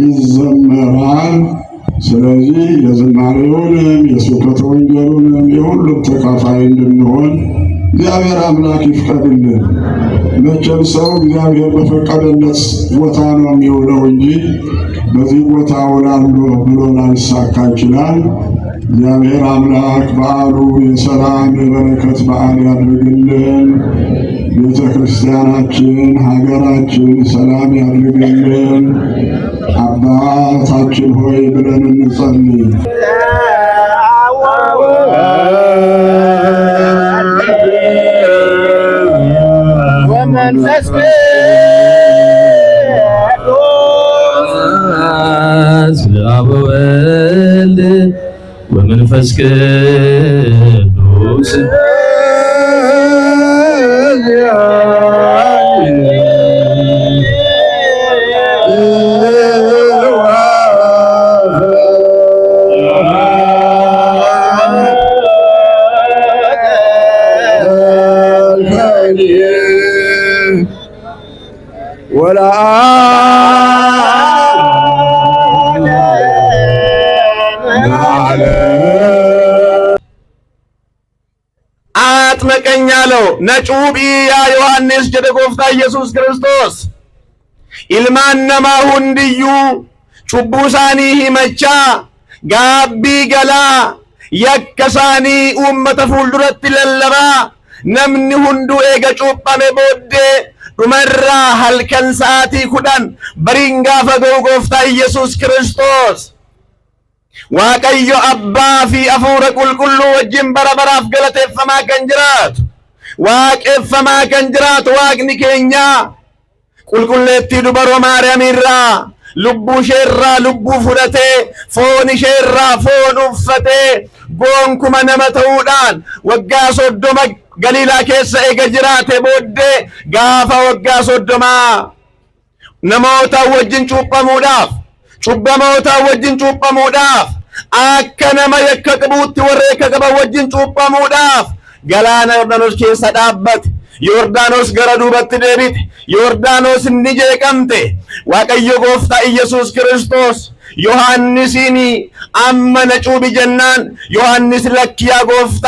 ይዘመራል። ስለዚህ የዝማሬውንም የስብከተ ወንጌሉንም የሁሉም ተካፋይ እንድንሆን እግዚአብሔር አምላክ ይፍቀድልን። መቼም ሰው እግዚአብሔር በፈቀደለት ቦታ ነው የሚውለው እንጂ በዚህ ቦታ ውላለሁ ብሎ ላይሳካ ይችላል። እግዚአብሔር አምላክ በዓሉ የሰላም የበረከት በዓል ያድርግልን። ቤተ ክርስቲያናችን ሀገራችን ሰላም ያድርግልን። አባታችን ሆይ ብለን እንጸልይ። ወመንፈስ አብ ወወልድ ወመንፈስ ቅዱስ አጥመቀኛለው ነጩ ቢያ ዮሐንስ ጀደ ጎፍታ ኢየሱስ ክርስቶስ ኢልማነማ ሁንድዩ ጩቡሳኒ ሂመቻ ጋቢ ገላ የከሳኒ ኡመተ ፉልዱረት ለለባ ነምኒ ሁንዱ ኤገ ጩጳሜ ቦዴ ዱመራ ሀልከን ሰዓቲ ኩዳን በሪንጋ ፈገው ጎፍታ ኢየሱስ ክርስቶስ ዋቀዮ አባ ፊ አፉረ ቁልቁሉ ወጅን በረበራፍ ገለቴፈማ ከንጅራት ዋቄፈማ ከንጅራት ዋቅኒ ኬኛ ቁልቁሌቲ ዱበሮ ማርያሚራ ልቡ ሼራ ልቡ ፉደቴ ፎን ሼራ ፎን ኡፈቴ ጎንኩመ ነመ ተውዳን ወጋ ሶዶመ ገሊላ ኬሰ ኤገ ጅራቴ ቦዴ ጋፋ ወጋ ሶዶማ ነሞታ ወጅን ጩጳሙዳፍ ጩበሞታ ወጅን ጩጳሙዳፍ አከነመ የከቅቡት ወሬ ከቀበ ወጅን ጩጳሙዳፍ ገላና ዮርዳኖስ ኬሰ ዳበት ዮርዳኖስ ገረዱበት ደቢት ዮርዳኖስ እንጀ ቀምቴ ዋቀዮ ጎፍታ ኢየሱስ ክርስቶስ ዮሐንሲኒ አመነ ጩብ ጀናን ዮሐንስ ለኪያ ጎፍታ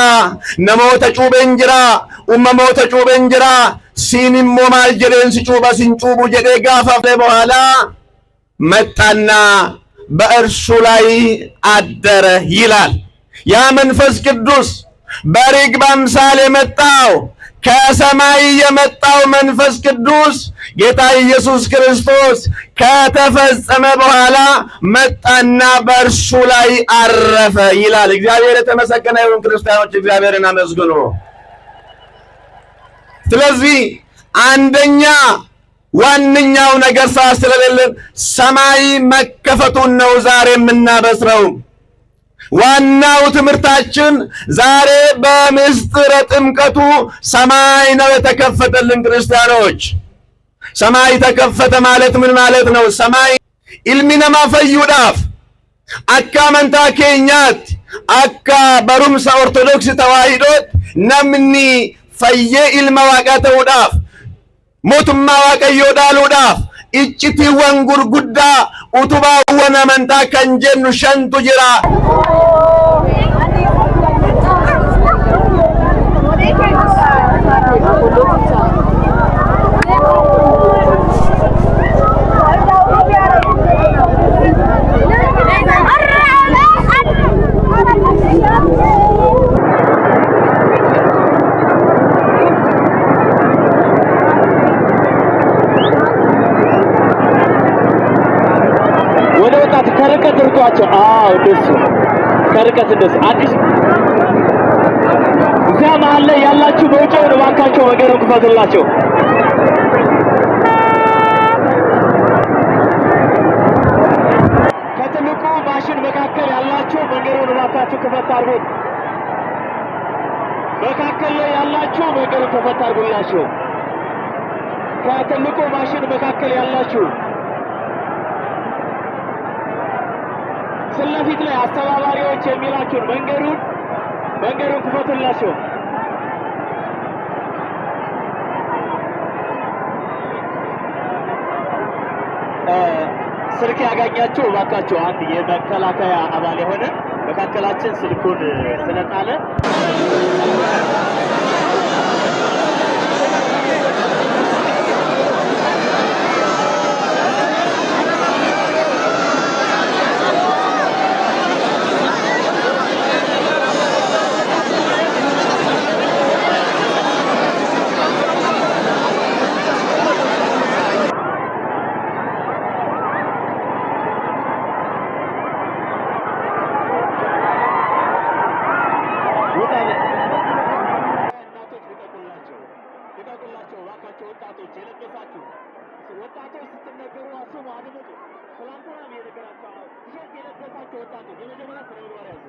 ነሞተ ጩብ እንጅራ ኡመሞተ ጩብ እንጅራ ሲኒሞ ማል ጀደን ሲጩባ ሲንጩቡ ጀደ ጋፋፈ በኋላ መጣና በእርሱ ላይ አደረ ይላል። ያ መንፈስ ቅዱስ በርግብ አምሳል የመጣው ከሰማይ የመጣው መንፈስ ቅዱስ ጌታ ኢየሱስ ክርስቶስ ከተፈጸመ በኋላ መጣና በእርሱ ላይ አረፈ ይላል። እግዚአብሔር የተመሰገነ ይሁን። ክርስቲያኖች እግዚአብሔርን አመስግኑ። ስለዚህ አንደኛ ዋነኛው ነገር ስለሌለን ሰማይ መከፈቱን ነው ዛሬ የምናበስረው። ዋናው ትምህርታችን ዛሬ በምስጢረ ጥምቀቱ ሰማይ ነው የተከፈተልን። ክርስቲያኖች ሰማይ ተከፈተ ማለት ምን ማለት ነው? ሰማይ ኢልሚነማ ፈዩዳፍ አካ መንታ ኬኛት አካ በሩምሳ ኦርቶዶክስ ተዋሂዶት ነምኒ ፈየ ኢልማ ዋቀተውዳፍ ሞቱማ ዋቀዮ ዳሉዳፍ ኢጭቲወን ጉርጉዳ ኡቱባ ወነመንታ ከንጀኑ ሸንቱ ጅራ ከርቀት እርቷቸው። ደስ ከርቀት ደስ አዲስ እዚያ መሀል ላይ ያላችሁ መውጫው እባካችሁ ወገኑ ክፈቱላቸው። ከትልቁ ማሽን መካከል ያላችሁ መንገዱን እባካችሁ ክፈት አድርጉት። መካከል ላይ ያላችሁ መንገዱን ክፈት አድርጉላችሁ። ከትልቁ ማሽን መካከል ያላችሁ ስለፊት ላይ አስተባባሪዎች የሚላችሁን መንገዱን ክፈቱላችሁ። ስልክ ስልክ ያገኛችሁ እባካችሁ አንድ የመከላከያ አባል የሆነ መካከላችን ስልኩን ስለጣለ ወጣቶች ስትነገሩ አስቡ፣ አድምጡ። ትላንትና የነገራቸው ቲሸርት የለበሳቸው ወጣቶች የመጀመሪያ ስነ ምግባር ያዙ።